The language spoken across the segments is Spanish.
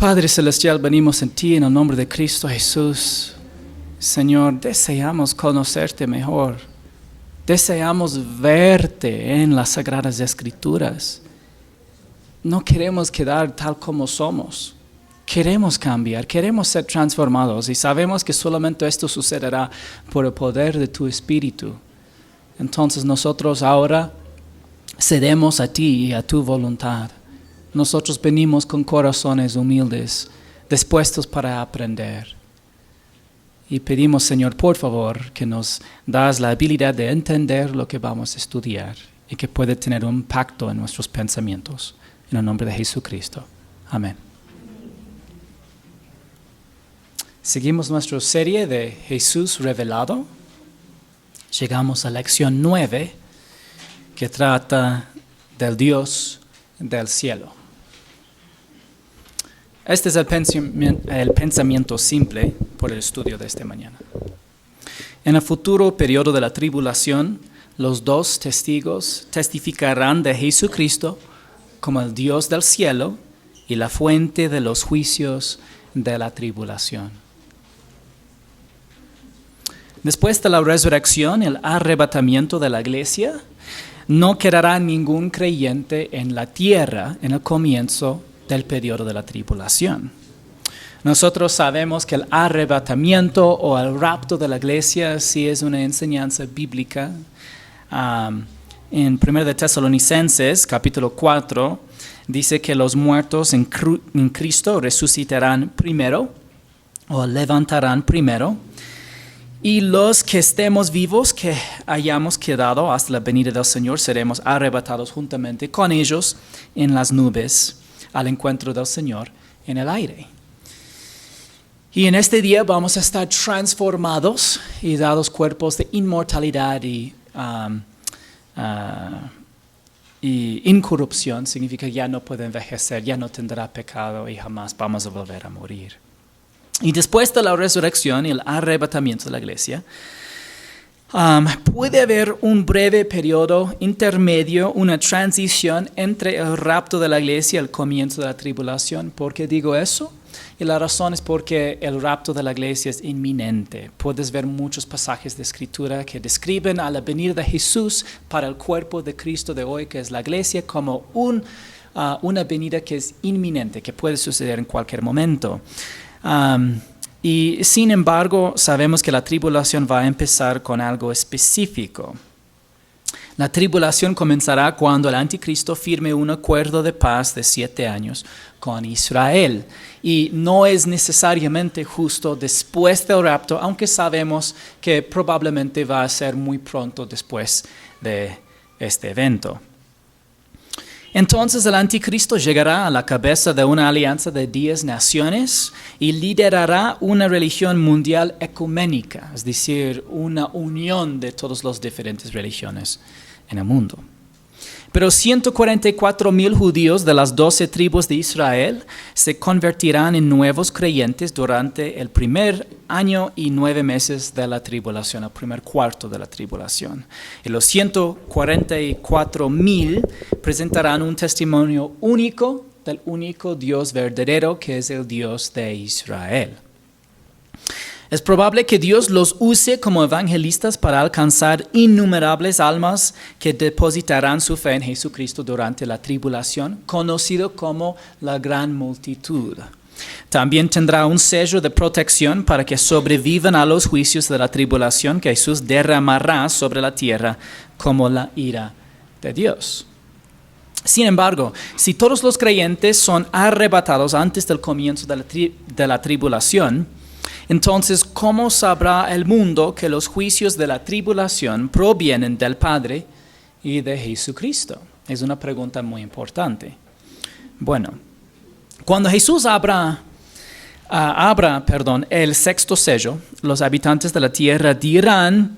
Padre Celestial, venimos en ti en el nombre de Cristo Jesús. Señor, deseamos conocerte mejor. Deseamos verte en las Sagradas Escrituras. No queremos quedar tal como somos. Queremos cambiar, queremos ser transformados y sabemos que solamente esto sucederá por el poder de tu Espíritu. Entonces nosotros ahora cedemos a ti y a tu voluntad. Nosotros venimos con corazones humildes, dispuestos para aprender. Y pedimos, Señor, por favor, que nos das la habilidad de entender lo que vamos a estudiar y que puede tener un impacto en nuestros pensamientos. En el nombre de Jesucristo. Amén. Seguimos nuestra serie de Jesús revelado. Llegamos a lección 9, que trata del Dios del cielo. Este es el pensamiento simple por el estudio de esta mañana. En el futuro periodo de la tribulación, los dos testigos testificarán de Jesucristo como el Dios del cielo y la fuente de los juicios de la tribulación. Después de la resurrección, el arrebatamiento de la iglesia, no quedará ningún creyente en la tierra en el comienzo del periodo de la tribulación. Nosotros sabemos que el arrebatamiento o el rapto de la iglesia sí es una enseñanza bíblica. En 1 de Tesalonicenses, capítulo 4, dice que los muertos en Cristo resucitarán primero o levantarán primero. Y los que estemos vivos, que hayamos quedado hasta la venida del Señor, seremos arrebatados juntamente con ellos en las nubes al encuentro del Señor en el aire. Y en este día vamos a estar transformados y dados cuerpos de inmortalidad y incorrupción. Significa que ya no puede envejecer, ya no tendrá pecado y jamás vamos a volver a morir. Y después de la resurrección y el arrebatamiento de la iglesia, puede haber un breve periodo intermedio, una transición entre el rapto de la iglesia y el comienzo de la tribulación. ¿Por qué digo eso? Y la razón es porque el rapto de la iglesia es inminente. Puedes ver muchos pasajes de Escritura que describen a la venida de Jesús para el cuerpo de Cristo de hoy, que es la iglesia, como una venida que es inminente, que puede suceder en cualquier momento. Y sin embargo, sabemos que la tribulación va a empezar con algo específico. La tribulación comenzará cuando el anticristo firme un acuerdo de paz de 7 años con Israel. Y no es necesariamente justo después del rapto, aunque sabemos que probablemente va a ser muy pronto después de este evento. Entonces el anticristo llegará a la cabeza de una alianza de 10 naciones y liderará una religión mundial ecuménica, es decir, una unión de todas las diferentes religiones en el mundo. Pero 144,000 judíos de las 12 tribus de Israel se convertirán en nuevos creyentes durante el primer año y 9 meses de la tribulación, el primer cuarto de la tribulación. Y los 144,000 presentarán un testimonio único del único Dios verdadero, que es el Dios de Israel. Es probable que Dios los use como evangelistas para alcanzar innumerables almas que depositarán su fe en Jesucristo durante la tribulación, conocido como la gran multitud. También tendrá un sello de protección para que sobrevivan a los juicios de la tribulación que Jesús derramará sobre la tierra como la ira de Dios. Sin embargo, si todos los creyentes son arrebatados antes del comienzo de la tribulación, entonces, ¿cómo sabrá el mundo que los juicios de la tribulación provienen del Padre y de Jesucristo? Es una pregunta muy importante. Bueno, cuando Jesús abra el sexto sello, los habitantes de la tierra dirán: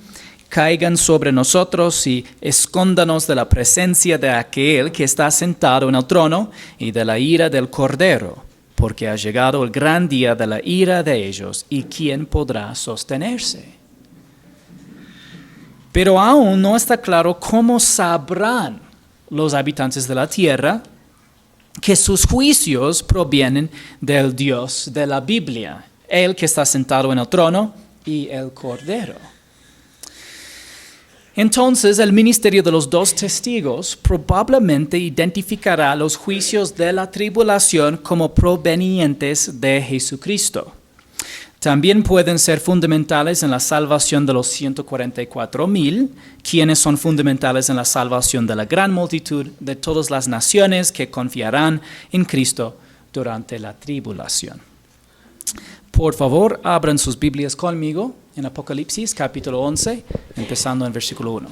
caigan sobre nosotros y escóndanos de la presencia de aquel que está sentado en el trono y de la ira del Cordero. Porque ha llegado el gran día de la ira de ellos, ¿y quién podrá sostenerse? Pero aún no está claro cómo sabrán los habitantes de la tierra que sus juicios provienen del Dios de la Biblia, el que está sentado en el trono y el Cordero. Entonces, el ministerio de los dos testigos probablemente identificará los juicios de la tribulación como provenientes de Jesucristo. También pueden ser fundamentales en la salvación de los 144,000, quienes son fundamentales en la salvación de la gran multitud de todas las naciones que confiarán en Cristo durante la tribulación. Por favor, abran sus Biblias conmigo en Apocalipsis capítulo 11, empezando en versículo 1.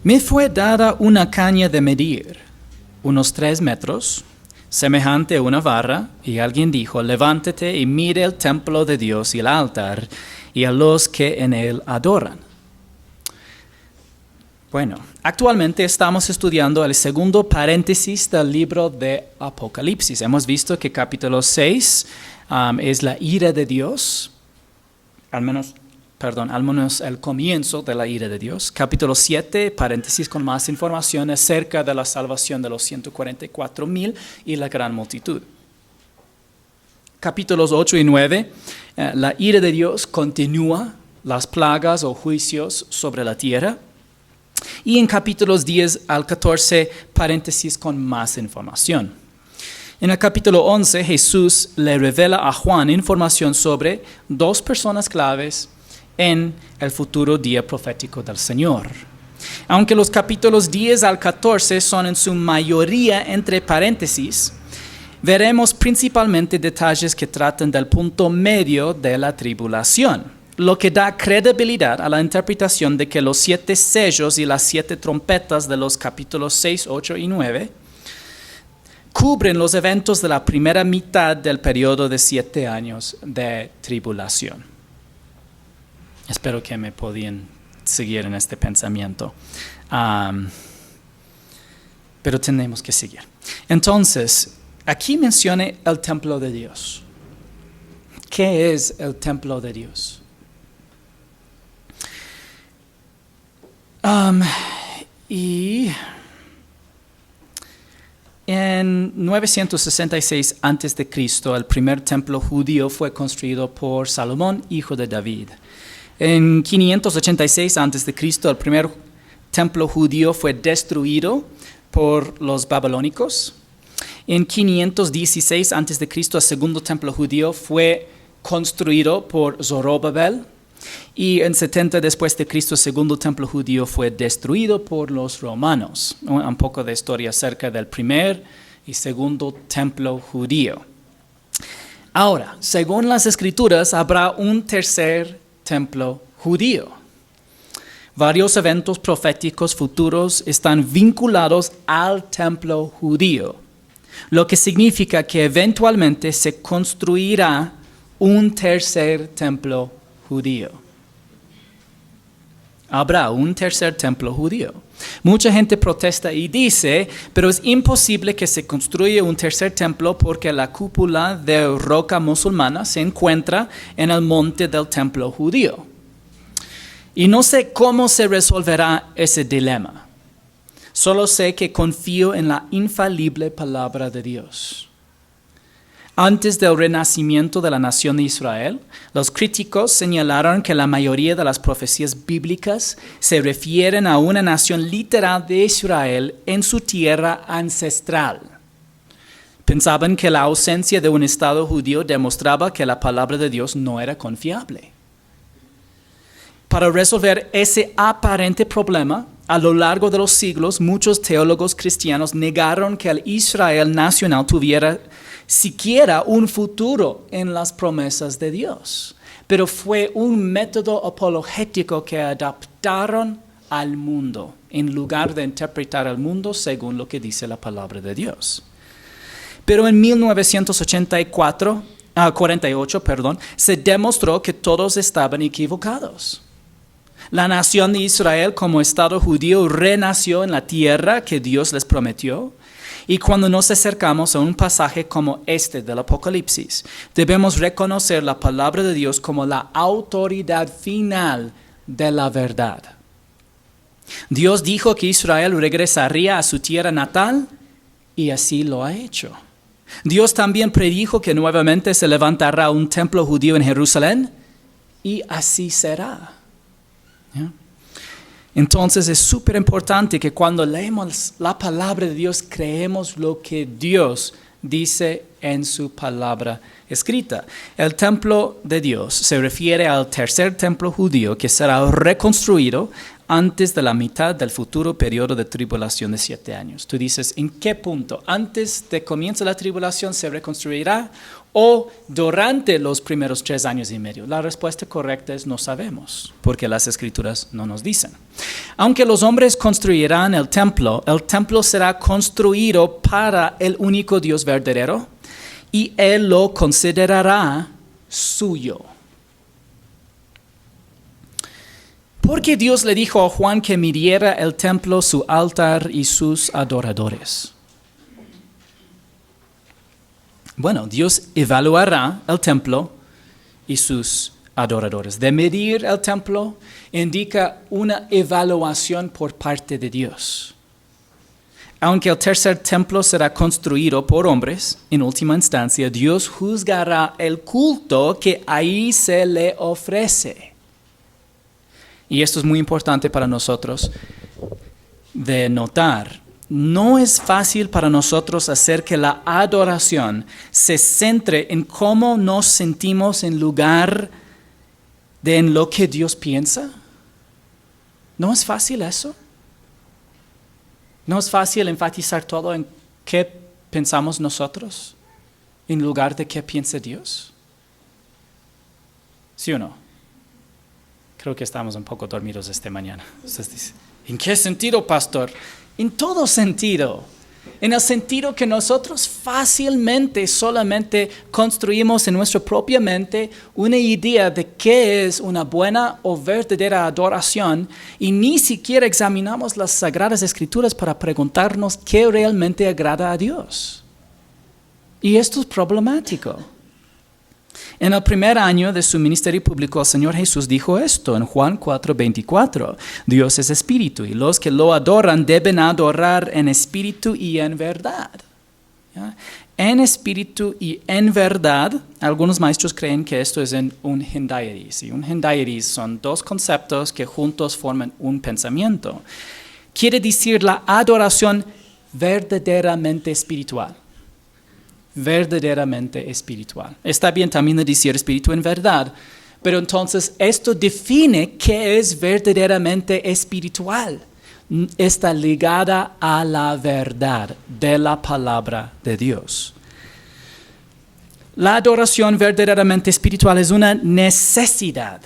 Me fue dada una caña de medir, unos 3 metros, semejante a una barra, y alguien dijo, levántate y mire el templo de Dios y el altar, y a los que en él adoran. Bueno, actualmente estamos estudiando el segundo paréntesis del libro de Apocalipsis. Hemos visto que capítulo 6 es la ira de Dios, al menos el comienzo de la ira de Dios. Capítulo 7, paréntesis con más información acerca de la salvación de los 144,000 y la gran multitud. Capítulos 8 y 9, la ira de Dios continúa, las plagas o juicios sobre la tierra. Y en capítulos 10 al 14, paréntesis con más información. En el capítulo 11, Jesús le revela a Juan información sobre 2 personas claves en el futuro día profético del Señor. Aunque los capítulos 10 al 14 son en su mayoría entre paréntesis, veremos principalmente detalles que tratan del punto medio de la tribulación, lo que da credibilidad a la interpretación de que los 7 sellos y las 7 trompetas de los capítulos 6, 8 y 9 cubren los eventos de la primera mitad del periodo de 7 años de tribulación. Espero que me podían seguir en este pensamiento. Pero tenemos que seguir. Entonces, aquí menciona el templo de Dios. ¿Qué es el templo de Dios? Y en 966 a.C., el primer templo judío fue construido por Salomón, hijo de David. En 586 a.C., el primer templo judío fue destruido por los babilónicos. En 516 a.C., el segundo templo judío fue construido por Zorobabel. Y en 70 después de Cristo, el segundo templo judío fue destruido por los romanos. Un poco de historia acerca del primer y segundo templo judío. Ahora, según las Escrituras, habrá un tercer templo judío. Varios eventos proféticos futuros están vinculados al templo judío, lo que significa que eventualmente se construirá un tercer templo judío. Habrá un tercer templo judío. Mucha gente protesta y dice, pero es imposible que se construya un tercer templo porque la cúpula de roca musulmana se encuentra en el monte del templo judío. Y no sé cómo se resolverá ese dilema. Solo sé que confío en la infalible palabra de Dios. Antes del renacimiento de la nación de Israel, los críticos señalaron que la mayoría de las profecías bíblicas se refieren a una nación literal de Israel en su tierra ancestral. Pensaban que la ausencia de un Estado judío demostraba que la palabra de Dios no era confiable. Para resolver ese aparente problema, a lo largo de los siglos, muchos teólogos cristianos negaron que el Israel nacional tuviera siquiera un futuro en las promesas de Dios. Pero fue un método apologético que adaptaron al mundo, en lugar de interpretar el mundo según lo que dice la palabra de Dios. Pero en 1948, se demostró que todos estaban equivocados. La nación de Israel como Estado judío renació en la tierra que Dios les prometió, Y cuando nos acercamos a un pasaje como este del Apocalipsis, debemos reconocer la palabra de Dios como la autoridad final de la verdad. Dios dijo que Israel regresaría a su tierra natal y así lo ha hecho. Dios también predijo que nuevamente se levantará un templo judío en Jerusalén y así será. ¿Ya? Entonces es súper importante que cuando leemos la palabra de Dios creemos lo que Dios dice en su palabra escrita. El templo de Dios se refiere al tercer templo judío que será reconstruido antes de la mitad del futuro periodo de tribulación de 7 años. Tú dices, ¿en qué punto? ¿Antes de comienzo la tribulación se reconstruirá o durante los primeros 3 años y medio? La respuesta correcta es no sabemos, porque las escrituras no nos dicen. Aunque los hombres construirán el templo será construido para el único Dios verdadero y Él lo considerará suyo. Porque Dios le dijo a Juan que midiera el templo, su altar y sus adoradores. Bueno, Dios evaluará el templo y sus adoradores. De medir el templo indica una evaluación por parte de Dios. Aunque el tercer templo será construido por hombres, en última instancia, Dios juzgará el culto que ahí se le ofrece. Y esto es muy importante para nosotros de notar. No es fácil para nosotros hacer que la adoración se centre en cómo nos sentimos en lugar de en lo que Dios piensa. ¿No es fácil eso? ¿No es fácil enfatizar todo en qué pensamos nosotros en lugar de qué piensa Dios? ¿Sí o no? Creo que estamos un poco dormidos esta mañana. Usted dice, ¿en qué sentido, pastor? En todo sentido. En el sentido que nosotros fácilmente solamente construimos en nuestra propia mente una idea de qué es una buena o verdadera adoración y ni siquiera examinamos las Sagradas Escrituras para preguntarnos qué realmente agrada a Dios. Y esto es problemático. En el primer año de su ministerio público, el Señor Jesús dijo esto en Juan 4:24. Dios es espíritu y los que lo adoran deben adorar en espíritu y en verdad. ¿Ya? En espíritu y en verdad, algunos maestros creen que esto es en un hendiadys. Y un hendiadys son dos conceptos que juntos forman un pensamiento. Quiere decir la adoración verdaderamente espiritual. Verdaderamente espiritual. Está bien también decir espíritu en verdad, pero entonces esto define qué es verdaderamente espiritual. Está ligada a la verdad de la palabra de Dios. La adoración verdaderamente espiritual es una necesidad.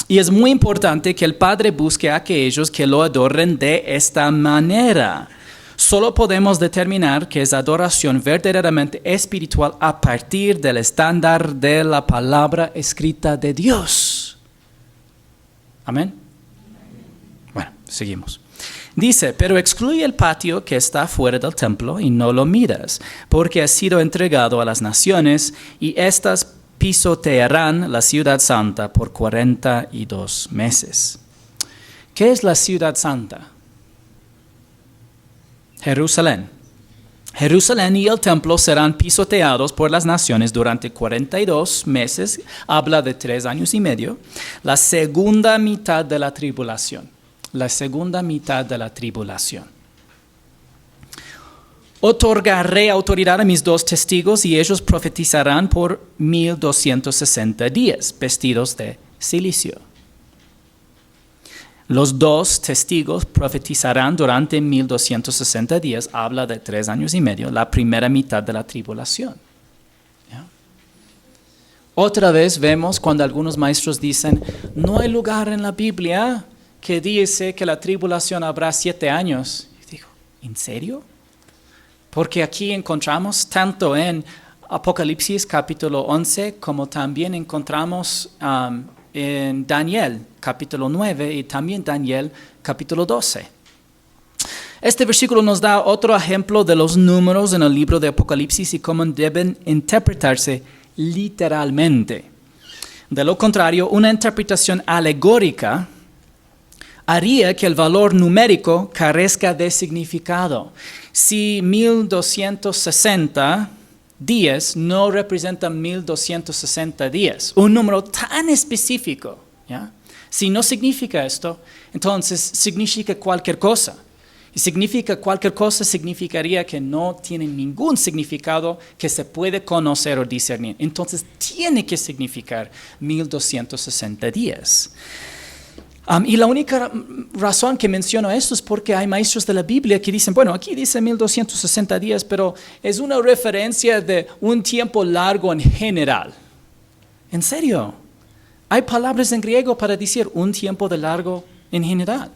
Y es muy importante que el Padre busque a aquellos que lo adoren de esta manera. Solo podemos determinar que es adoración verdaderamente espiritual a partir del estándar de la palabra escrita de Dios. Amén. Bueno, seguimos. Dice, pero excluye el patio que está fuera del templo y no lo midas, porque ha sido entregado a las naciones y éstas pisotearán la ciudad santa por 42 meses. ¿Qué es la ciudad santa? Jerusalén. Jerusalén y el templo serán pisoteados por las naciones durante 42 meses, habla de 3 años y medio, la segunda mitad de la tribulación. La segunda mitad de la tribulación. Otorgaré autoridad a mis 2 testigos y ellos profetizarán por 1260 días, vestidos de cilicio. Los 2 testigos profetizarán durante 1260 días, habla de 3 años y medio, la primera mitad de la tribulación. ¿Ya? Otra vez vemos cuando algunos maestros dicen, no hay lugar en la Biblia que dice que la tribulación habrá 7 años. Y digo, ¿en serio? Porque aquí encontramos tanto en Apocalipsis capítulo 11 como también encontramos en Daniel capítulo 9 y también Daniel capítulo 12. Este versículo nos da otro ejemplo de los números en el libro de Apocalipsis y cómo deben interpretarse literalmente. De lo contrario, una interpretación alegórica haría que el valor numérico carezca de significado. Si 1260 días no representa 1260 días, un número tan específico, ¿ya? Si no significa esto, entonces significa cualquier cosa. Y significa cualquier cosa significaría que no tiene ningún significado que se puede conocer o discernir. Entonces tiene que significar 1260 días. Y la única razón que menciono esto es porque hay maestros de la Biblia que dicen, bueno, aquí dice 1260 días, pero es una referencia de un tiempo largo en general. ¿En serio? Hay palabras en griego para decir un tiempo de largo en general.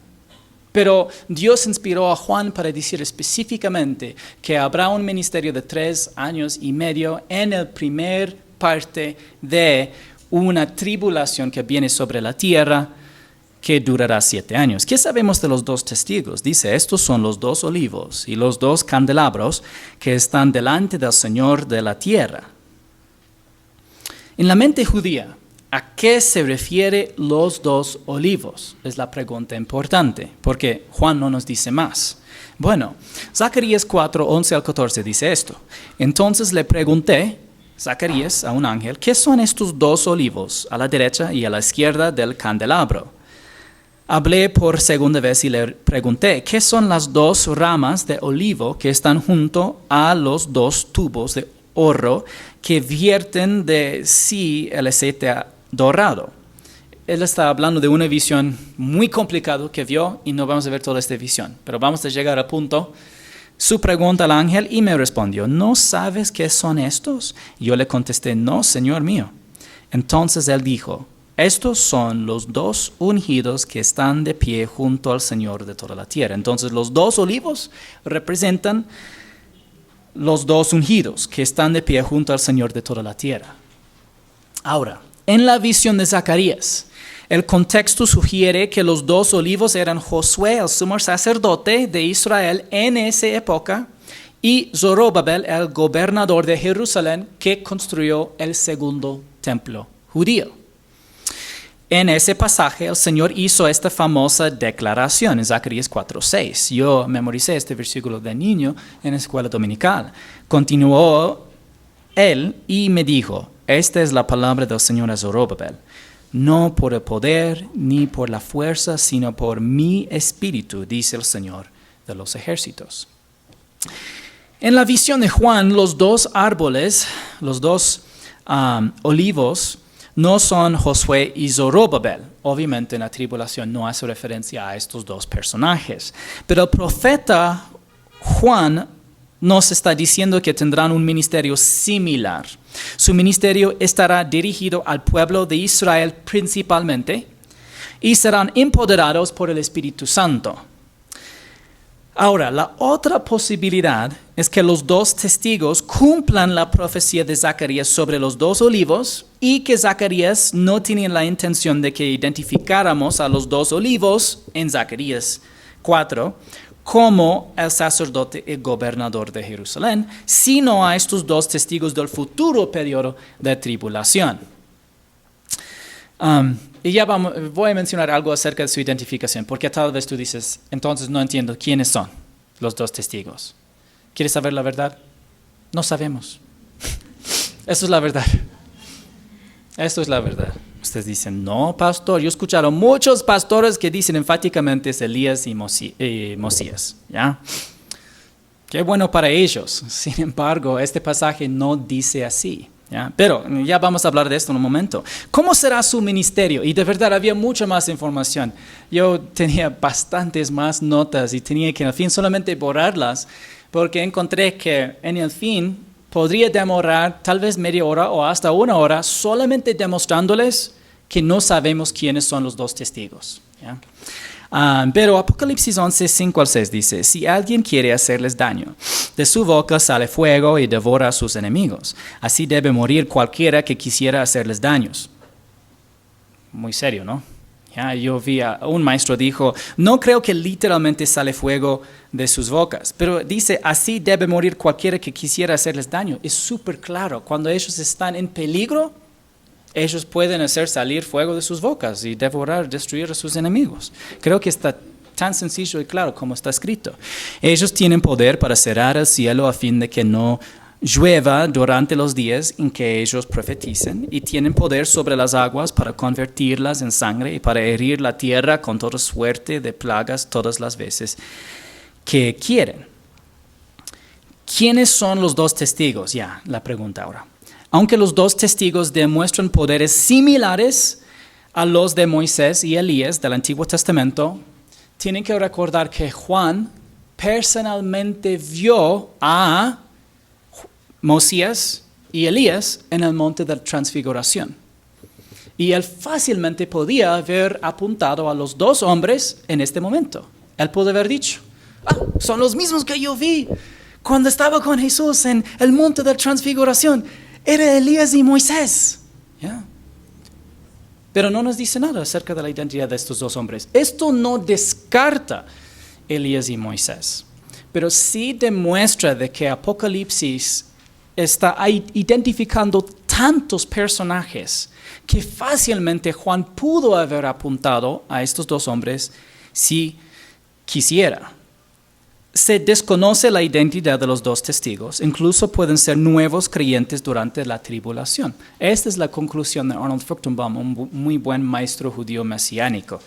Pero Dios inspiró a Juan para decir específicamente que habrá un ministerio de 3 años y medio en la primera parte de una tribulación que viene sobre la tierra que durará 7 años. ¿Qué sabemos de los 2 testigos? Dice, estos son los 2 olivos y los 2 candelabros que están delante del Señor de la tierra. En la mente judía, ¿a qué se refiere los 2 olivos? Es la pregunta importante, porque Juan no nos dice más. Bueno, Zacarías 4, 11 al 14 dice esto. Entonces le pregunté, Zacarías, a un ángel, ¿qué son estos 2 olivos a la derecha y a la izquierda del candelabro? Hablé por segunda vez y le pregunté, ¿qué son las 2 ramas de olivo que están junto a los 2 tubos de oro que vierten de sí el aceite dorado? Él está hablando de una visión muy complicada que vio y no vamos a ver toda esta visión, pero vamos a llegar al punto. Su pregunta al ángel y me respondió, ¿no sabes qué son estos? Yo le contesté, no, Señor mío. Entonces él dijo, estos son los 2 ungidos que están de pie junto al Señor de toda la tierra. Entonces los 2 olivos representan los 2 ungidos que están de pie junto al Señor de toda la tierra. Ahora, en la visión de Zacarías, el contexto sugiere que los 2 olivos eran Josué, el sumo sacerdote de Israel en esa época, y Zorobabel, el gobernador de Jerusalén, que construyó el segundo templo judío. En ese pasaje, el Señor hizo esta famosa declaración en Zacarías 4:6. Yo memoricé este versículo de niño en la escuela dominical. Continuó él y me dijo, esta es la palabra del Señor a Zorobabel. No por el poder ni por la fuerza, sino por mi espíritu, dice el Señor de los ejércitos. En la visión de Juan, los 2 árboles, los 2 olivos, no son Josué y Zorobabel. Obviamente en la tribulación no hace referencia a estos 2 personajes. Pero el profeta Juan nos está diciendo que tendrán un ministerio similar. Su ministerio estará dirigido al pueblo de Israel principalmente y serán empoderados por el Espíritu Santo. Ahora, la otra posibilidad es que los 2 testigos cumplan la profecía de Zacarías sobre los 2 olivos y que Zacarías no tenía la intención de que identificáramos a los 2 olivos en Zacarías 4 como el sacerdote y gobernador de Jerusalén, sino a estos 2 testigos del futuro periodo de tribulación. Y ya voy a mencionar algo acerca de su identificación, porque tal vez tú dices, entonces no entiendo quiénes son los 2 testigos. ¿Quieres saber la verdad? No sabemos. Eso es la verdad. Esto es la verdad. Ustedes dicen, no, pastor, yo he escuchado muchos pastores que dicen enfáticamente es Elías y Mosías. ¿Ya? Qué bueno para ellos. Sin embargo, este pasaje no dice así. ¿Ya? Pero ya vamos a hablar de esto en un momento. ¿Cómo será su ministerio? Y de verdad había mucha más información. Yo tenía bastantes más notas y tenía que al fin solamente borrarlas porque encontré que en el fin podría demorar tal vez media hora o hasta 1 hora solamente demostrándoles que no sabemos quiénes son los 2 testigos. ¿Ya? Pero Apocalipsis 11, 5 al 6 dice, si alguien quiere hacerles daño, de su boca sale fuego y devora a sus enemigos. Así debe morir cualquiera que quisiera hacerles daños. Muy serio, ¿no? Ya, yo vi a un maestro dijo, no creo que literalmente sale fuego de sus bocas, pero dice, así debe morir cualquiera que quisiera hacerles daño. Es súper claro, cuando ellos están en peligro, ellos pueden hacer salir fuego de sus bocas y devorar, destruir a sus enemigos. Creo que está tan sencillo y claro como está escrito. Ellos tienen poder para cerrar el cielo a fin de que no llueva durante los días en que ellos profeticen, y tienen poder sobre las aguas para convertirlas en sangre y para herir la tierra con toda suerte de plagas todas las veces que quieren. ¿Quiénes son los dos testigos? Ya, la pregunta ahora. Aunque los dos testigos demuestran poderes similares a los de Moisés y Elías del Antiguo Testamento, tienen que recordar que Juan personalmente vio a Moisés y Elías en el monte de la transfiguración. Y él fácilmente podía haber apuntado a los dos hombres en este momento. Él pudo haber dicho, son los mismos que yo vi cuando estaba con Jesús en el monte de la transfiguración. Era Elías y Moisés. ¿Ya? Pero no nos dice nada acerca de la identidad de estos dos hombres. Esto no descarta Elías y Moisés, pero sí demuestra de que Apocalipsis está identificando tantos personajes que fácilmente Juan pudo haber apuntado a estos dos hombres si quisiera. Se desconoce la identidad de los dos testigos, incluso pueden ser nuevos creyentes durante la tribulación. Esta es la conclusión de Arnold Fruchtenbaum, un muy buen maestro judío mesiánico.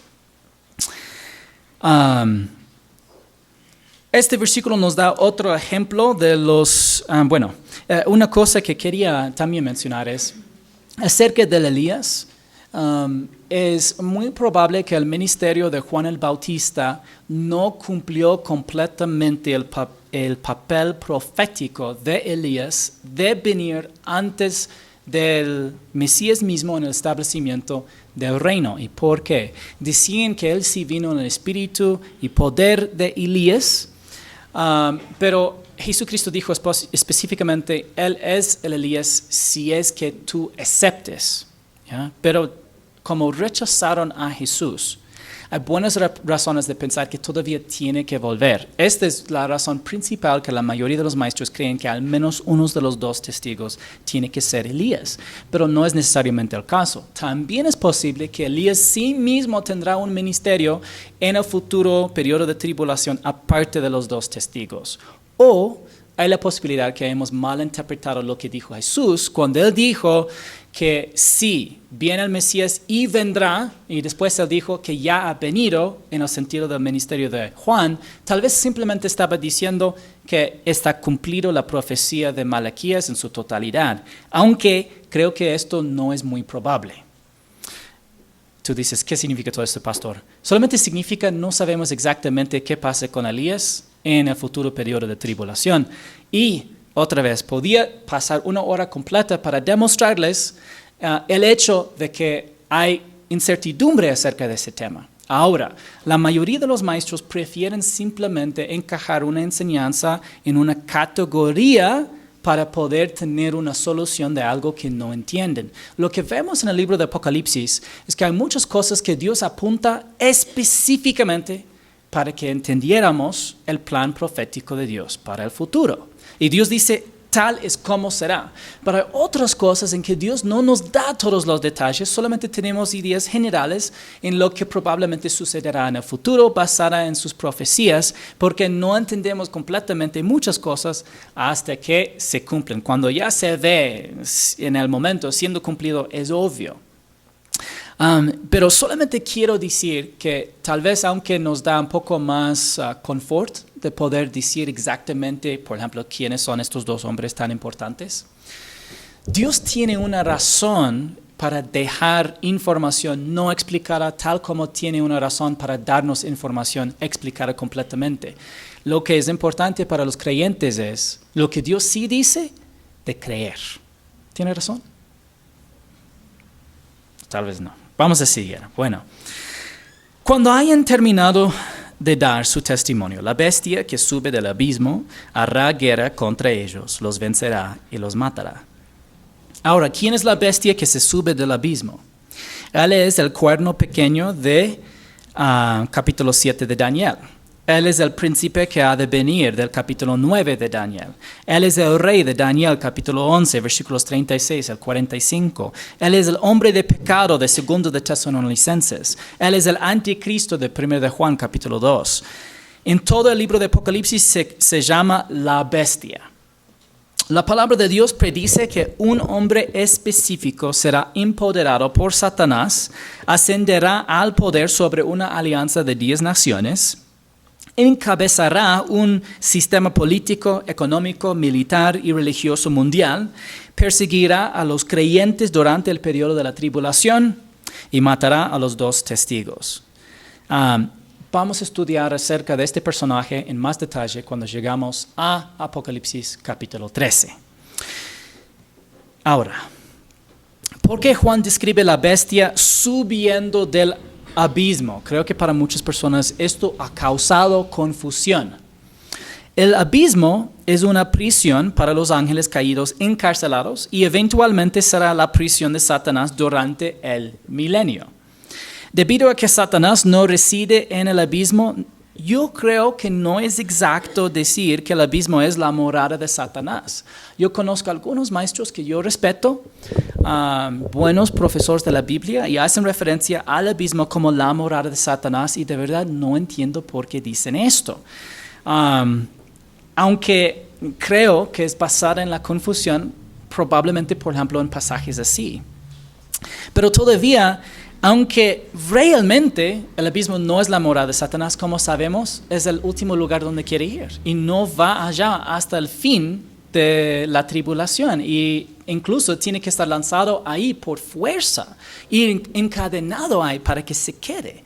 Este versículo nos da otro ejemplo de los, una cosa que quería también mencionar es acerca de Elías. Es muy probable que el ministerio de Juan el Bautista no cumplió completamente el papel profético de Elías de venir antes del Mesías mismo en el establecimiento del reino. ¿Y por qué? Decían que él sí vino en el espíritu y poder de Elías, pero Jesucristo dijo específicamente, Él es el Elías si es que tú aceptes. ¿Ya? Pero como rechazaron a Jesús, hay buenas razones de pensar que todavía tiene que volver. Esta es la razón principal que la mayoría de los maestros creen que al menos uno de los dos testigos tiene que ser Elías, pero no es necesariamente el caso. También es posible que Elías sí mismo tendrá un ministerio en el futuro periodo de tribulación aparte de los dos testigos. O hay la posibilidad que hayamos malinterpretado lo que dijo Jesús cuando Él dijo que sí, viene el Mesías y vendrá, y después Él dijo que ya ha venido en el sentido del ministerio de Juan. Tal vez simplemente estaba diciendo que está cumplido la profecía de Malaquías en su totalidad, aunque creo que esto no es muy probable. Tú dices, ¿qué significa todo esto, pastor? Solamente significa no sabemos exactamente qué pasa con Elías en el futuro periodo de tribulación. Y otra vez, podía pasar una hora completa para demostrarles el hecho de que hay incertidumbre acerca de ese tema. Ahora, la mayoría de los maestros prefieren simplemente encajar una enseñanza en una categoría para poder tener una solución de algo que no entienden. Lo que vemos en el libro de Apocalipsis es que hay muchas cosas que Dios apunta específicamente para que entendiéramos el plan profético de Dios para el futuro. Y Dios dice, tal es como será. Pero hay otras cosas en que Dios no nos da todos los detalles, solamente tenemos ideas generales en lo que probablemente sucederá en el futuro, basada en sus profecías, porque no entendemos completamente muchas cosas hasta que se cumplen. Cuando ya se ve en el momento siendo cumplido, es obvio. Pero solamente quiero decir que tal vez aunque nos da un poco más confort de poder decir exactamente, por ejemplo, quiénes son estos dos hombres tan importantes, Dios tiene una razón para dejar información no explicada tal como tiene una razón para darnos información explicada completamente. Lo que es importante para los creyentes es lo que Dios sí dice de creer. ¿Tiene razón? Tal vez no. Vamos a seguir. Bueno, cuando hayan terminado de dar su testimonio, la bestia que sube del abismo hará guerra contra ellos, los vencerá y los matará. Ahora, ¿quién es la bestia que se sube del abismo? Él es el cuerno pequeño de capítulo 7 de Daniel. Él es el príncipe que ha de venir del capítulo 9 de Daniel. Él es el rey de Daniel, capítulo 11, versículos 36 al 45. Él es el hombre de pecado de 2 de Tesalonicenses. Él es el anticristo de 1 de Juan, capítulo 2. En todo el libro de Apocalipsis se llama la bestia. La palabra de Dios predice que un hombre específico será empoderado por Satanás, ascenderá al poder sobre una alianza de 10 naciones, encabezará un sistema político, económico, militar y religioso mundial, perseguirá a los creyentes durante el periodo de la tribulación y matará a los 2 testigos. Vamos a estudiar acerca de este personaje en más detalle cuando llegamos a Apocalipsis capítulo 13. Ahora, ¿por qué Juan describe la bestia subiendo del abismo? Creo que para muchas personas esto ha causado confusión. El abismo es una prisión para los ángeles caídos encarcelados y eventualmente será la prisión de Satanás durante el milenio. Debido a que Satanás no reside en el abismo, yo creo que no es exacto decir que el abismo es la morada de Satanás. Yo conozco algunos maestros que yo respeto, buenos profesores de la Biblia, y hacen referencia al abismo como la morada de Satanás, y de verdad no entiendo por qué dicen esto. Aunque creo que es basada en la confusión, probablemente, por ejemplo, en pasajes así. Pero todavía, aunque realmente el abismo no es la morada de Satanás, como sabemos, es el último lugar donde quiere ir y no va allá hasta el fin de la tribulación, y incluso tiene que estar lanzado ahí por fuerza y encadenado ahí para que se quede.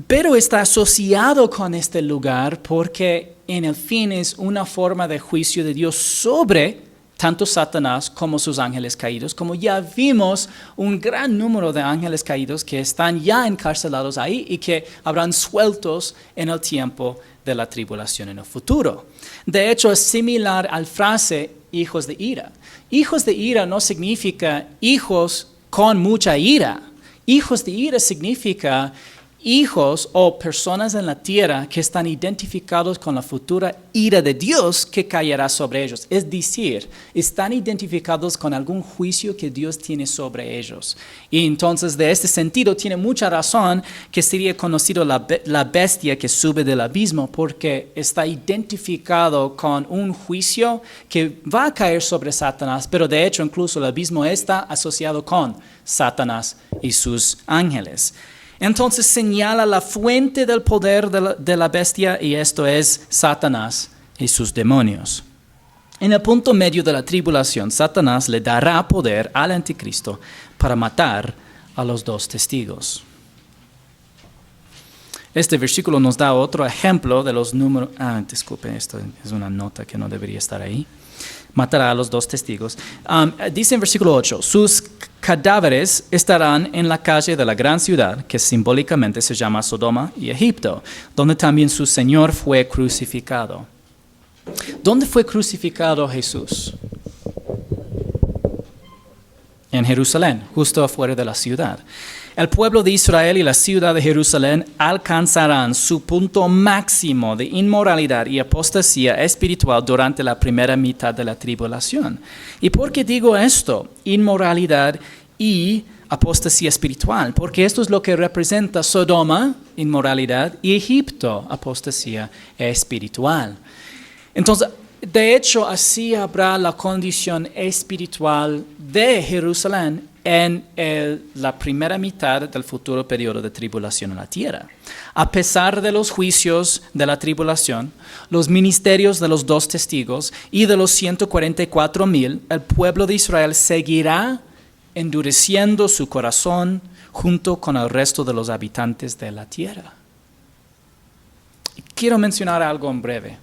Pero está asociado con este lugar porque en el fin es una forma de juicio de Dios sobre tanto Satanás como sus ángeles caídos, como ya vimos un gran número de ángeles caídos que están ya encarcelados ahí y que habrán sueltos en el tiempo de la tribulación en el futuro. De hecho, es similar a la frase hijos de ira. Hijos de ira no significa hijos con mucha ira. Hijos de ira significa hijos o personas en la tierra que están identificados con la futura ira de Dios que caerá sobre ellos. Es decir, están identificados con algún juicio que Dios tiene sobre ellos. Y entonces, de este sentido, tiene mucha razón que sería conocido la bestia que sube del abismo, porque está identificado con un juicio que va a caer sobre Satanás, pero de hecho incluso el abismo está asociado con Satanás y sus ángeles. Entonces señala la fuente del poder de la bestia, y esto es Satanás y sus demonios. En el punto medio de la tribulación, Satanás le dará poder al anticristo para matar a los 2 testigos. Este versículo nos da otro ejemplo de los números. Disculpe, esto es una nota que no debería estar ahí. Matará a los 2 testigos. Dice en versículo 8, sus cadáveres estarán en la calle de la gran ciudad, que simbólicamente se llama Sodoma y Egipto, donde también su Señor fue crucificado. ¿Dónde fue crucificado Jesús? En Jerusalén, justo afuera de la ciudad. El pueblo de Israel y la ciudad de Jerusalén alcanzarán su punto máximo de inmoralidad y apostasía espiritual durante la primera mitad de la tribulación. ¿Y por qué digo esto? Inmoralidad y apostasía espiritual. Porque esto es lo que representa Sodoma, inmoralidad, y Egipto, apostasía espiritual. Entonces, de hecho, así habrá la condición espiritual de Jerusalén en la primera mitad del futuro periodo de tribulación en la tierra. A pesar de los juicios de la tribulación, los ministerios de los 2 testigos y de los 144,000, el pueblo de Israel seguirá endureciendo su corazón junto con el resto de los habitantes de la tierra. Quiero mencionar algo en breve.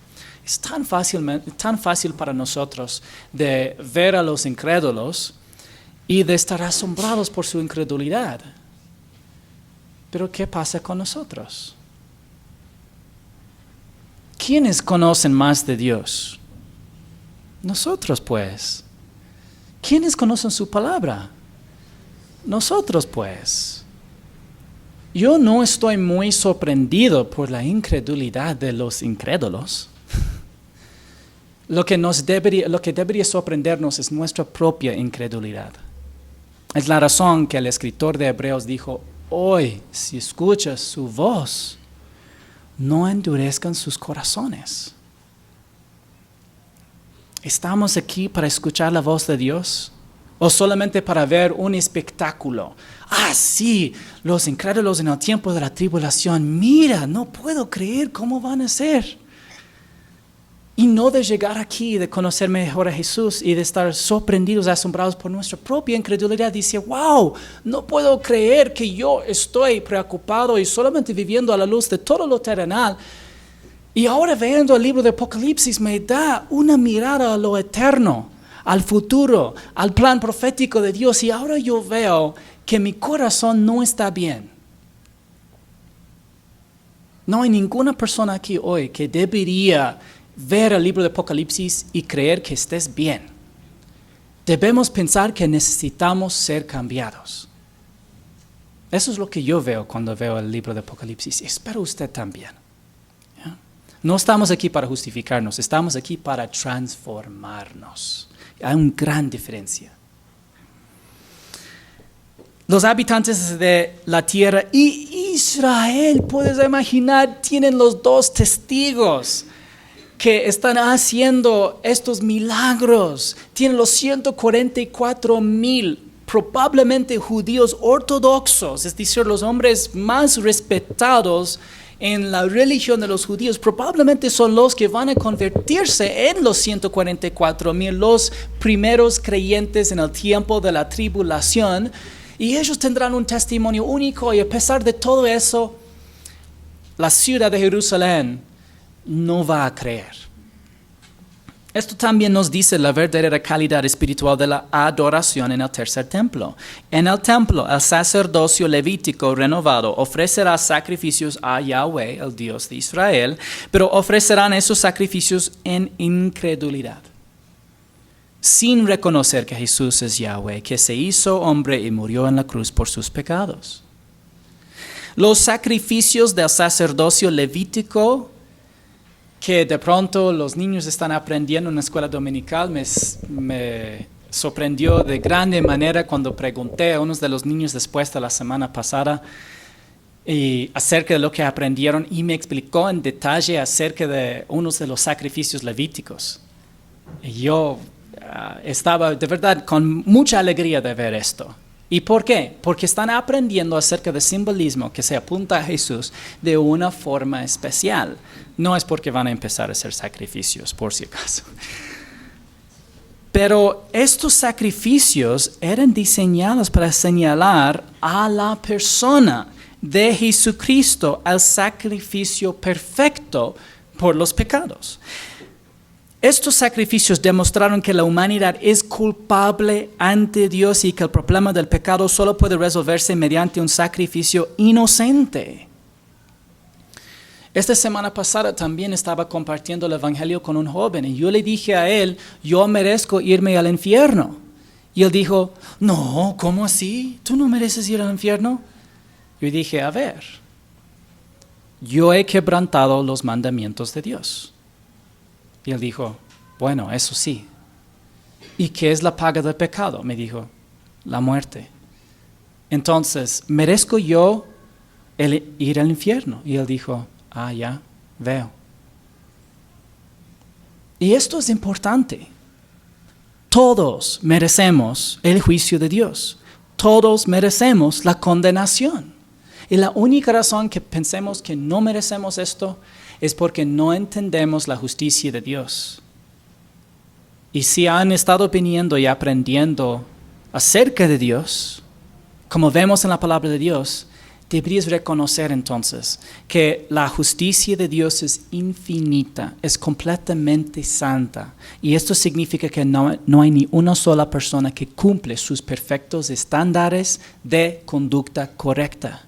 Es tan fácil para nosotros de ver a los incrédulos y de estar asombrados por su incredulidad. Pero ¿qué pasa con nosotros? ¿Quiénes conocen más de Dios? Nosotros, pues. ¿Quiénes conocen su palabra? nosotros pues. Yo no estoy muy sorprendido por la incredulidad de los incrédulos. Lo que debería sorprendernos es nuestra propia incredulidad. Es la razón que el escritor de Hebreos dijo, hoy, si escuchas su voz, no endurezcan sus corazones. ¿Estamos aquí para escuchar la voz de Dios? ¿O solamente para ver un espectáculo? Ah, sí, los incrédulos en el tiempo de la tribulación, mira, no puedo creer cómo van a ser. Y no de llegar aquí, de conocer mejor a Jesús y de estar sorprendidos, asombrados por nuestra propia incredulidad. Dice, wow, no puedo creer que yo estoy preocupado y solamente viviendo a la luz de todo lo terrenal. Y ahora viendo el libro de Apocalipsis me da una mirada a lo eterno, al futuro, al plan profético de Dios. Y ahora yo veo que mi corazón no está bien. No hay ninguna persona aquí hoy que debería ver el libro de Apocalipsis y creer que estés bien. Debemos pensar que necesitamos ser cambiados. Eso es lo que yo veo cuando veo el libro de Apocalipsis. Y espero usted también. ¿Ya? No estamos aquí para justificarnos, estamos aquí para transformarnos. Hay una gran diferencia. Los habitantes de la tierra y Israel, puedes imaginar, tienen los dos testigos que están haciendo estos milagros. Tienen los 144,000 probablemente judíos ortodoxos, es decir, los hombres más respetados en la religión de los judíos, probablemente son los que van a convertirse en los 144,000, los primeros creyentes en el tiempo de la tribulación, y ellos tendrán un testimonio único, y a pesar de todo eso, la ciudad de Jerusalén no va a creer. Esto también nos dice la verdadera calidad espiritual de la adoración en el tercer templo. En el templo, el sacerdocio levítico renovado ofrecerá sacrificios a Yahweh, el Dios de Israel, pero ofrecerán esos sacrificios en incredulidad, sin reconocer que Jesús es Yahweh, que se hizo hombre y murió en la cruz por sus pecados. Los sacrificios del sacerdocio levítico que de pronto los niños están aprendiendo en la escuela dominical, me sorprendió de grande manera cuando pregunté a unos de los niños después de la semana pasada acerca de lo que aprendieron, y me explicó en detalle acerca de unos de los sacrificios levíticos. Y yo estaba de verdad con mucha alegría de ver esto. ¿Y por qué? Porque están aprendiendo acerca del simbolismo que se apunta a Jesús de una forma especial. No es porque van a empezar a hacer sacrificios, por si acaso. Pero estos sacrificios eran diseñados para señalar a la persona de Jesucristo, al sacrificio perfecto por los pecados. Estos sacrificios demostraron que la humanidad es culpable ante Dios y que el problema del pecado solo puede resolverse mediante un sacrificio inocente. Esta semana pasada también estaba compartiendo el evangelio con un joven y yo le dije a él, yo merezco irme al infierno. Y él dijo, no, ¿cómo así? ¿Tú no mereces ir al infierno? Yo dije, a ver, yo he quebrantado los mandamientos de Dios. Y él dijo, bueno, eso sí. ¿Y qué es la paga del pecado? Me dijo, la muerte. Entonces, ¿merezco yo ir al infierno? Y él dijo, ya, veo. Y esto es importante. Todos merecemos el juicio de Dios. Todos merecemos la condenación. Y la única razón que pensemos que no merecemos esto es porque no entendemos la justicia de Dios. Y si han estado viniendo y aprendiendo acerca de Dios, como vemos en la palabra de Dios, deberías reconocer entonces que la justicia de Dios es infinita, es completamente santa. Y esto significa que no hay ni una sola persona que cumple sus perfectos estándares de conducta correcta.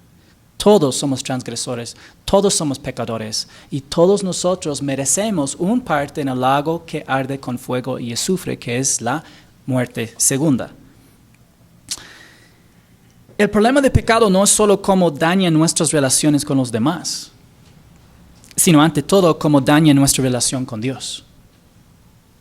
Todos somos transgresores, todos somos pecadores y todos nosotros merecemos un parte en el lago que arde con fuego y azufre, que es la muerte segunda. El problema de pecado no es solo cómo daña nuestras relaciones con los demás, sino ante todo cómo daña nuestra relación con Dios.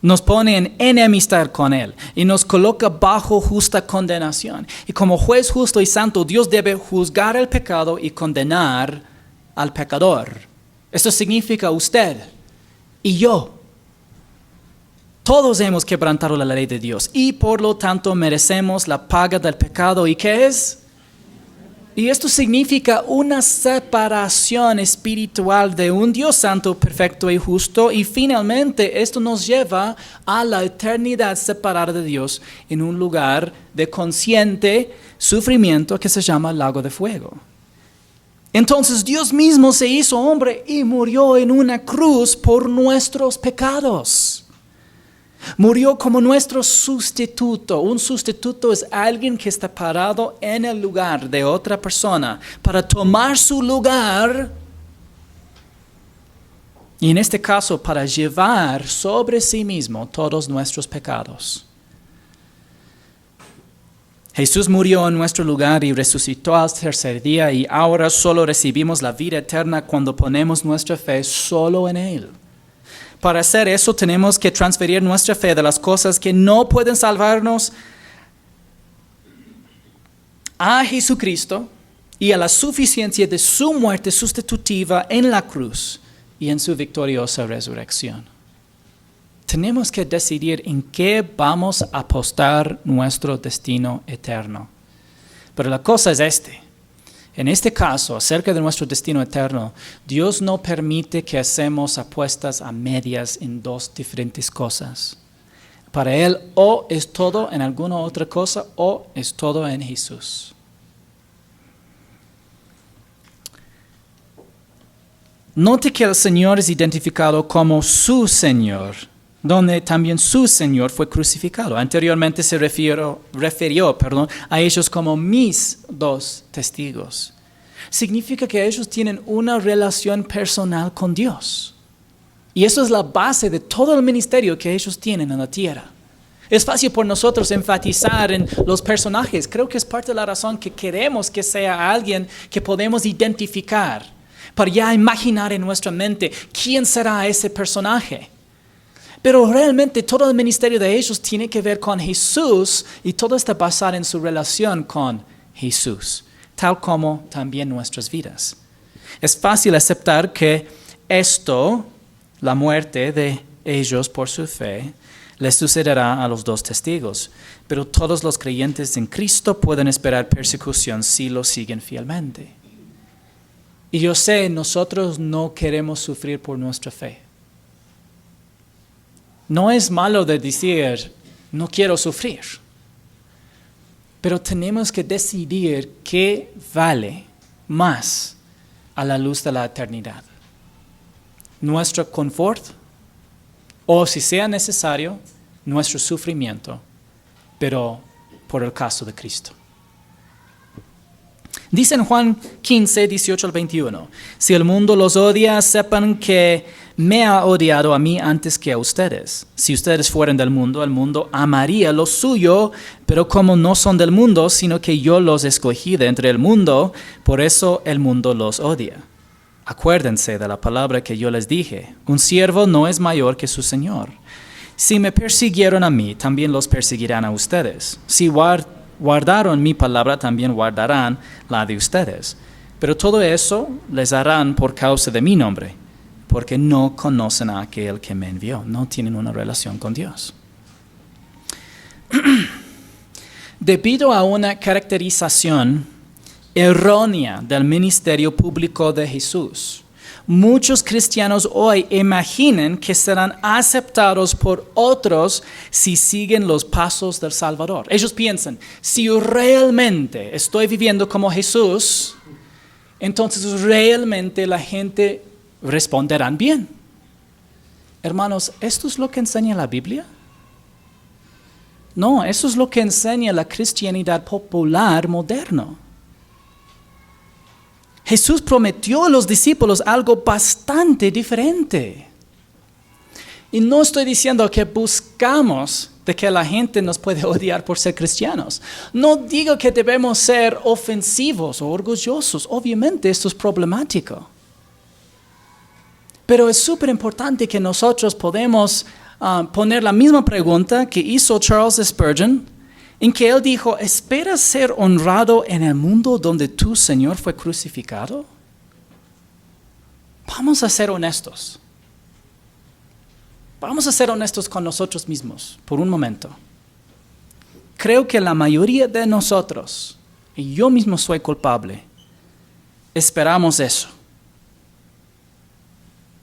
Nos pone en enemistad con Él y nos coloca bajo justa condenación. Y como juez justo y santo, Dios debe juzgar el pecado y condenar al pecador. Esto significa usted y yo. Todos hemos quebrantado la ley de Dios y por lo tanto merecemos la paga del pecado. ¿Y qué es? Y esto significa una separación espiritual de un Dios santo, perfecto y justo. Y finalmente esto nos lleva a la eternidad separada de Dios en un lugar de consciente sufrimiento que se llama lago de fuego. Entonces Dios mismo se hizo hombre y murió en una cruz por nuestros pecados. Murió como nuestro sustituto. Un sustituto es alguien que está parado en el lugar de otra persona para tomar su lugar. Y en este caso, para llevar sobre sí mismo todos nuestros pecados. Jesús murió en nuestro lugar y resucitó al tercer día, y ahora solo recibimos la vida eterna cuando ponemos nuestra fe solo en Él. Para hacer eso tenemos que transferir nuestra fe de las cosas que no pueden salvarnos a Jesucristo y a la suficiencia de su muerte sustitutiva en la cruz y en su victoriosa resurrección. Tenemos que decidir en qué vamos a apostar nuestro destino eterno. Pero la cosa es En este caso, acerca de nuestro destino eterno, Dios no permite que hacemos apuestas a medias en dos diferentes cosas. Para Él, o es todo en alguna otra cosa, o es todo en Jesús. Note que el Señor es identificado como su Señor, donde también su Señor fue crucificado. Anteriormente se refirió a ellos como mis dos testigos. Significa que ellos tienen una relación personal con Dios. Y eso es la base de todo el ministerio que ellos tienen en la tierra. Es fácil por nosotros enfatizar en los personajes. Creo que es parte de la razón que queremos que sea alguien que podemos identificar, para ya imaginar en nuestra mente quién será ese personaje. Pero realmente todo el ministerio de ellos tiene que ver con Jesús y todo está basado en su relación con Jesús, tal como también nuestras vidas. Es fácil aceptar que esto, la muerte de ellos por su fe, les sucederá a los dos testigos, pero todos los creyentes en Cristo pueden esperar persecución si lo siguen fielmente. Y yo sé, nosotros no queremos sufrir por nuestra fe. No es malo de decir, no quiero sufrir. Pero tenemos que decidir qué vale más a la luz de la eternidad. Nuestro confort, o si sea necesario, nuestro sufrimiento, pero por el caso de Cristo. Dice en Juan 15, 18 al 21, si el mundo los odia, sepan que me ha odiado a mí antes que a ustedes. Si ustedes fueran del mundo, el mundo amaría lo suyo, pero como no son del mundo, sino que yo los escogí de entre el mundo, por eso el mundo los odia. Acuérdense de la palabra que yo les dije, un siervo no es mayor que su Señor. Si me persiguieron a mí, también los perseguirán a ustedes. Si guardaron mi palabra, también guardarán la de ustedes. Pero todo eso les harán por causa de mi nombre, porque no conocen a aquel que me envió, no tienen una relación con Dios. Debido a una caracterización errónea del ministerio público de Jesús, muchos cristianos hoy imaginan que serán aceptados por otros si siguen los pasos del Salvador. Ellos piensan, si realmente estoy viviendo como Jesús, entonces realmente la gente responderán bien. Hermanos, ¿esto es lo que enseña la Biblia? No, eso es lo que enseña la cristianidad popular moderna. Jesús prometió a los discípulos algo bastante diferente. Y no estoy diciendo que buscamos de que la gente nos puede odiar por ser cristianos. No digo que debemos ser ofensivos o orgullosos. Obviamente esto es problemático. Pero es súper importante que nosotros podemos poner la misma pregunta que hizo Charles Spurgeon, en que él dijo, ¿esperas ser honrado en el mundo donde tu Señor fue crucificado? Vamos a ser honestos. Vamos a ser honestos con nosotros mismos por un momento. Creo que la mayoría de nosotros, y yo mismo soy culpable, esperamos eso.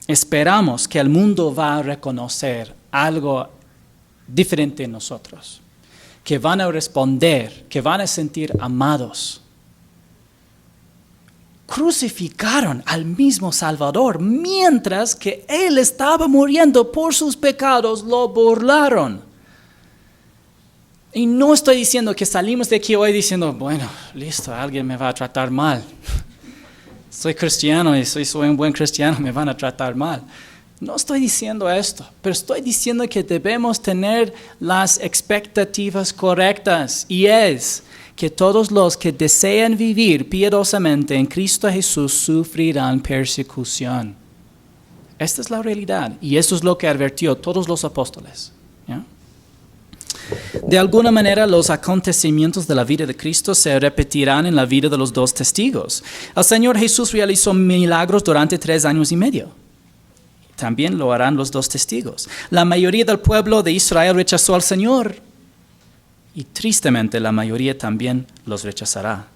Esperamos que el mundo va a reconocer algo diferente en nosotros, que van a responder, que van a sentir amados. Crucificaron al mismo Salvador, mientras que Él estaba muriendo por sus pecados, lo burlaron. Y no estoy diciendo que salimos de aquí hoy diciendo, bueno, listo, alguien me va a tratar mal. Soy cristiano y soy un buen cristiano, me van a tratar mal. No estoy diciendo esto, pero estoy diciendo que debemos tener las expectativas correctas, y es que todos los que desean vivir piadosamente en Cristo Jesús sufrirán persecución. Esta es la realidad, y eso es lo que advirtió todos los apóstoles. ¿Ya? De alguna manera, los acontecimientos de la vida de Cristo se repetirán en la vida de los dos testigos. El Señor Jesús realizó milagros durante 3 años y medio. También lo harán los dos testigos. La mayoría del pueblo de Israel rechazó al Señor. Y tristemente la mayoría también los rechazará.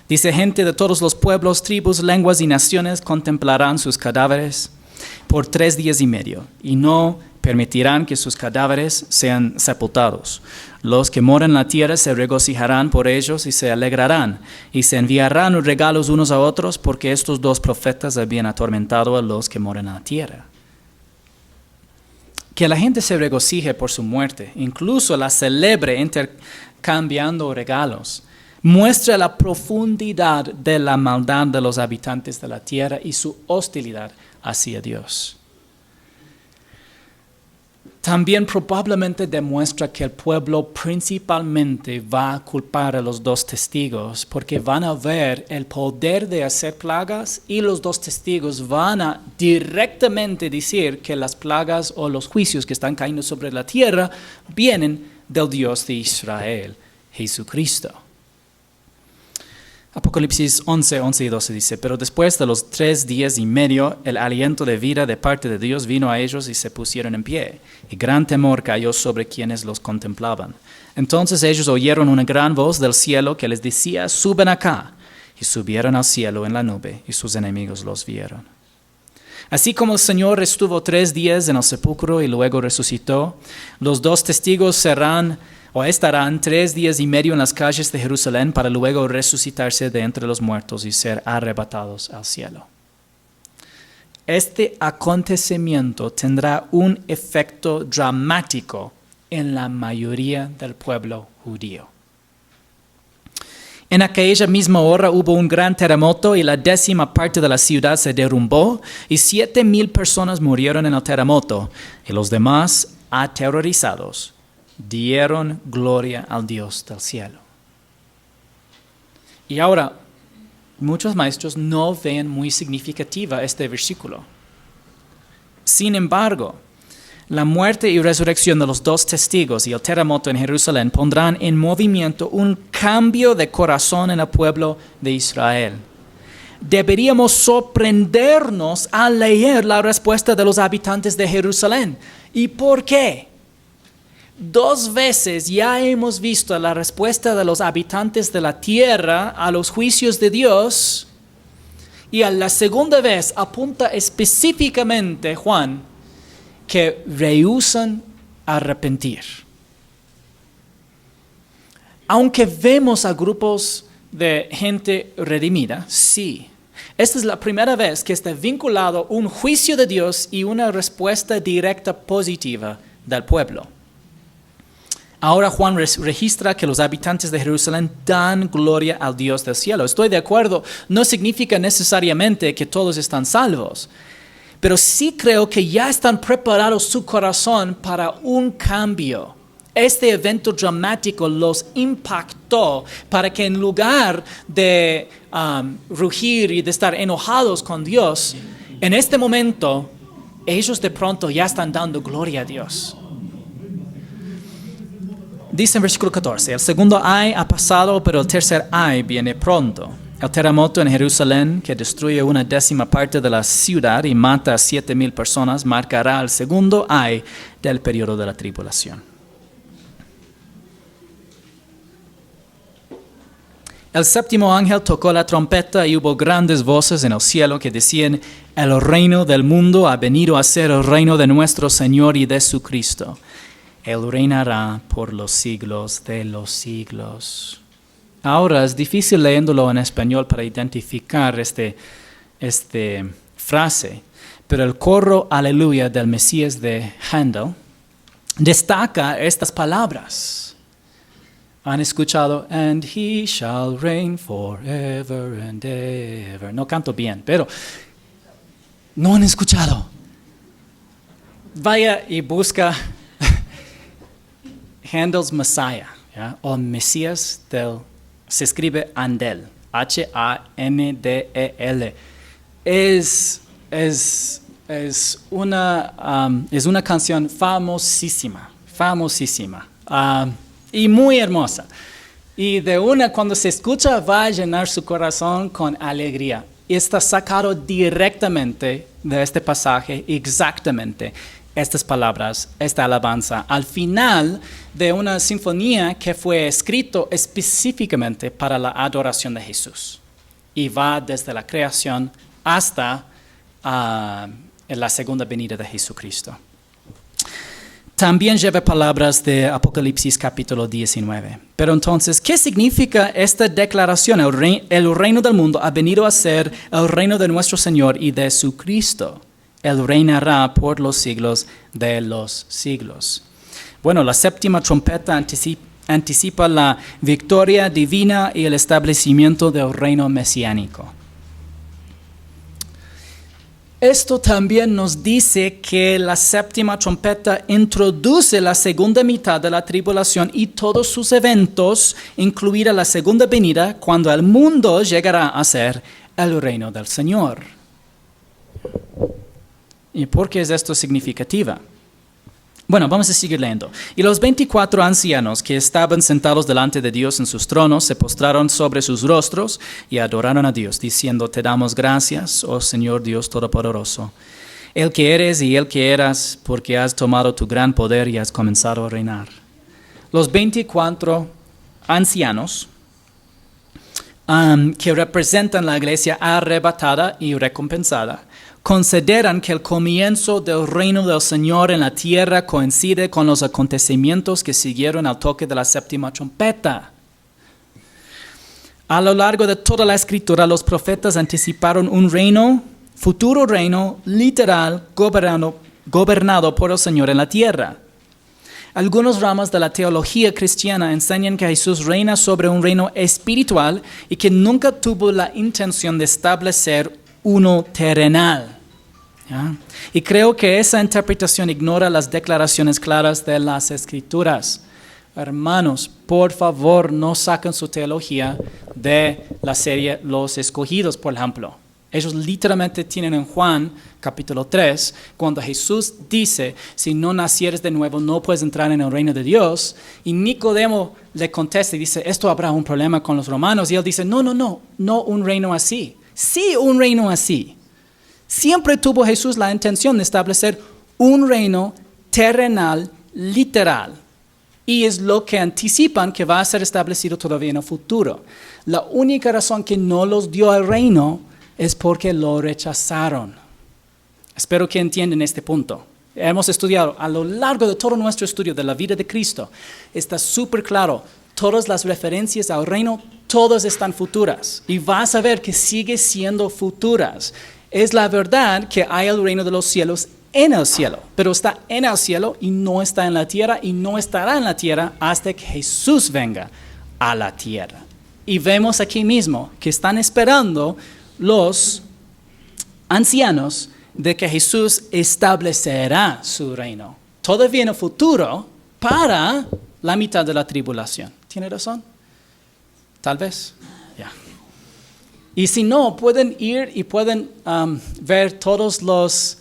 Dice, gente de todos los pueblos, tribus, lenguas y naciones contemplarán sus cadáveres por 3 días y medio, y no permitirán que sus cadáveres sean sepultados. Los que moran en la tierra se regocijarán por ellos y se alegrarán, y se enviarán regalos unos a otros, porque estos 2 profetas habían atormentado a los que moran en la tierra. Que la gente se regocije por su muerte, incluso la celebre intercambiando regalos, muestra la profundidad de la maldad de los habitantes de la tierra y su hostilidad hacia Dios. También probablemente demuestra que el pueblo principalmente va a culpar a los 2 testigos, porque van a ver el poder de hacer plagas, y los 2 testigos van a directamente decir que las plagas o los juicios que están cayendo sobre la tierra vienen del Dios de Israel, Jesucristo. Apocalipsis 11, 11 y 12 dice, pero después de los 3 días y medio, el aliento de vida de parte de Dios vino a ellos y se pusieron en pie, y gran temor cayó sobre quienes los contemplaban. Entonces ellos oyeron una gran voz del cielo que les decía, suben acá, y subieron al cielo en la nube, y sus enemigos los vieron. Así como el Señor estuvo 3 días en el sepulcro y luego resucitó, los 2 testigos estarán 3 días y medio en las calles de Jerusalén para luego resucitarse de entre los muertos y ser arrebatados al cielo. Este acontecimiento tendrá un efecto dramático en la mayoría del pueblo judío. En aquella misma hora hubo un gran terremoto y la 10ª parte de la ciudad se derrumbó y 7,000 personas murieron en el terremoto, y los demás, aterrorizados, dieron gloria al Dios del cielo. Y ahora, muchos maestros no ven muy significativa este versículo. Sin embargo, la muerte y resurrección de los 2 testigos y el terremoto en Jerusalén pondrán en movimiento un cambio de corazón en el pueblo de Israel. Deberíamos sorprendernos al leer la respuesta de los habitantes de Jerusalén. ¿Y por qué? 2 veces ya hemos visto la respuesta de los habitantes de la tierra a los juicios de Dios, y a la segunda vez apunta específicamente Juan que rehúsan arrepentir. Aunque vemos a grupos de gente redimida, sí, esta es la primera vez que está vinculado un juicio de Dios y una respuesta directa positiva del pueblo. Ahora Juan registra que los habitantes de Jerusalén dan gloria al Dios del cielo. Estoy de acuerdo, no significa necesariamente que todos están salvos, pero sí creo que ya están preparados su corazón para un cambio Este evento dramático los impactó para que en lugar de rugir y de estar enojados con Dios, en este momento ellos de pronto ya están dando gloria a Dios. Dice en versículo 14, el segundo ay ha pasado, pero el tercer ay viene pronto. El terremoto en Jerusalén, que destruye 1/10 de la ciudad y mata a 7,000 personas, marcará el segundo ay del periodo de la tribulación. El séptimo ángel tocó la trompeta y hubo grandes voces en el cielo que decían, el reino del mundo ha venido a ser el reino de nuestro Señor y de su Cristo. Él reinará por los siglos de los siglos. Ahora es difícil leyéndolo en español para identificar esta frase, pero el coro Aleluya del Mesías de Handel destaca estas palabras. ¿Han escuchado? And he shall reign forever and ever. No canto bien, pero no han escuchado. Vaya y busca Handel's Messiah, ¿ya? O Mesías se escribe Handel, Handel. Es una canción famosísima. Y muy hermosa. Y cuando se escucha, va a llenar su corazón con alegría. Y está sacado directamente de este pasaje, exactamente estas palabras, esta alabanza, al final de una sinfonía que fue escrito específicamente para la adoración de Jesús. Y va desde la creación hasta la segunda venida de Jesucristo. También lleva palabras de Apocalipsis capítulo 19. Pero entonces, ¿qué significa esta declaración? El reino del mundo ha venido a ser el reino de nuestro Señor y de su Cristo. Él reinará por los siglos de los siglos. Bueno, la séptima trompeta anticipa la victoria divina y el establecimiento del reino mesiánico. Esto también nos dice que la séptima trompeta introduce la segunda mitad de la tribulación y todos sus eventos, incluida la segunda venida, cuando el mundo llegará a ser el reino del Señor. ¿Y por qué es esto significativa? Bueno, vamos a seguir leyendo. Y los 24 ancianos que estaban sentados delante de Dios en sus tronos se postraron sobre sus rostros y adoraron a Dios, diciendo, te damos gracias, oh Señor Dios Todopoderoso, el que eres y el que eras, porque has tomado tu gran poder y has comenzado a reinar. Los 24 ancianos que representan la iglesia arrebatada y recompensada, consideran que el comienzo del reino del Señor en la tierra coincide con los acontecimientos que siguieron al toque de la séptima trompeta. A lo largo de toda la Escritura, los profetas anticiparon un reino, futuro reino, literal, gobernado por el Señor en la tierra. Algunos ramas de la teología cristiana enseñan que Jesús reina sobre un reino espiritual y que nunca tuvo la intención de establecer uno terrenal. ¿Ya? Y creo que esa interpretación ignora las declaraciones claras de las Escrituras. Hermanos, por favor, no saquen su teología de la serie Los Escogidos, por ejemplo. Ellos literalmente tienen en Juan capítulo 3, cuando Jesús dice, si no nacieres de nuevo, no puedes entrar en el reino de Dios. Y Nicodemo le contesta y dice, esto habrá un problema con los romanos. Y él dice, no un reino así. Sí, un reino así. Siempre tuvo Jesús la intención de establecer un reino terrenal, literal. Y es lo que anticipan que va a ser establecido todavía en el futuro. La única razón que no los dio el reino es porque lo rechazaron. Espero que entiendan este punto. Hemos estudiado a lo largo de todo nuestro estudio de la vida de Cristo. Está súper claro. Todas las referencias al reino, todas están futuras. Y vas a ver que sigue siendo futuras. Es la verdad que hay el reino de los cielos en el cielo. Pero está en el cielo y no está en la tierra y no estará en la tierra hasta que Jesús venga a la tierra. Y vemos aquí mismo que están esperando los ancianos de que Jesús establecerá su reino. Todavía en el futuro, para la mitad de la tribulación. ¿Tiene razón? Tal vez. Ya. Y si no, pueden ir y pueden ver todos los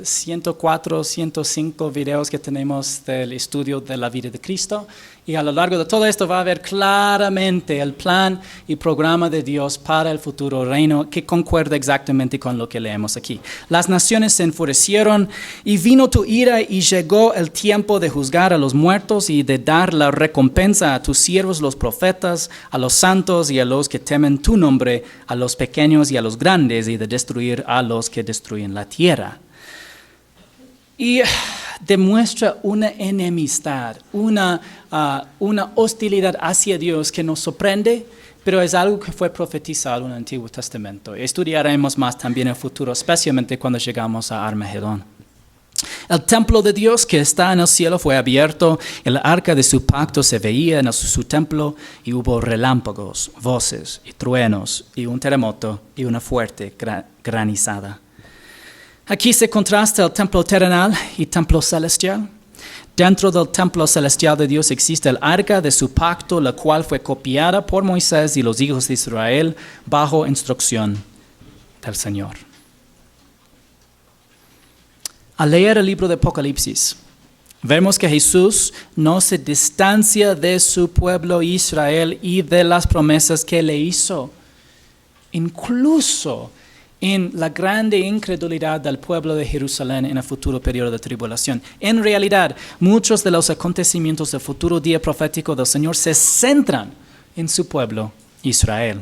104, 105 videos que tenemos del estudio de la vida de Cristo. Y a lo largo de todo esto va a ver claramente el plan y programa de Dios para el futuro reino que concuerda exactamente con lo que leemos aquí. Las naciones se enfurecieron y vino tu ira y llegó el tiempo de juzgar a los muertos y de dar la recompensa a tus siervos los profetas, a los santos y a los que temen tu nombre, a los pequeños y a los grandes, y de destruir a los que destruyen la tierra. Y demuestra una enemistad, una hostilidad hacia Dios que nos sorprende, pero es algo que fue profetizado en el Antiguo Testamento. Estudiaremos más también en el futuro, especialmente cuando llegamos a Armagedón. El templo de Dios que está en el cielo fue abierto, el arca de su pacto se veía en su templo, y hubo relámpagos, voces y truenos, y un terremoto y una fuerte granizada. Aquí se contrasta el templo terrenal y templo celestial. Dentro del templo celestial de Dios existe el arca de su pacto, la cual fue copiada por Moisés y los hijos de Israel bajo instrucción del Señor. Al leer el libro de Apocalipsis, vemos que Jesús no se distancia de su pueblo Israel y de las promesas que le hizo. Incluso en la grande incredulidad del pueblo de Jerusalén en el futuro periodo de tribulación. En realidad, muchos de los acontecimientos del futuro día profético del Señor se centran en su pueblo Israel.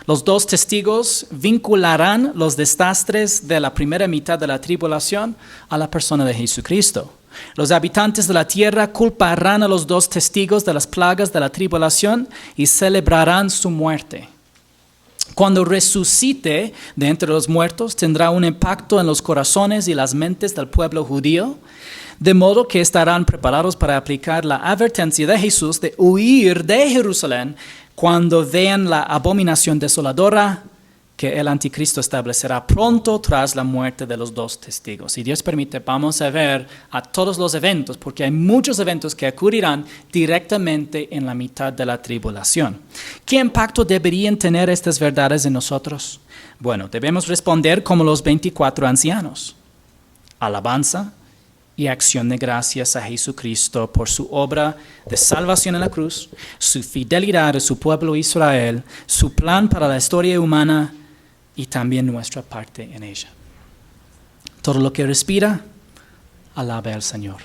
Los dos testigos vincularán los desastres de la primera mitad de la tribulación a la persona de Jesucristo. Los habitantes de la tierra culparán a los dos testigos de las plagas de la tribulación y celebrarán su muerte. Cuando resucite de entre los muertos, tendrá un impacto en los corazones y las mentes del pueblo judío, de modo que estarán preparados para aplicar la advertencia de Jesús de huir de Jerusalén cuando vean la abominación desoladora que el anticristo establecerá pronto tras la muerte de los dos testigos. Si Dios permite, vamos a ver a todos los eventos, porque hay muchos eventos que ocurrirán directamente en la mitad de la tribulación. ¿Qué impacto deberían tener estas verdades en nosotros? Bueno, debemos responder como los 24 ancianos. Alabanza y acción de gracias a Jesucristo por su obra de salvación en la cruz, su fidelidad a su pueblo Israel, su plan para la historia humana y también nuestra parte en ella. Todo lo que respira, alabe al Señor.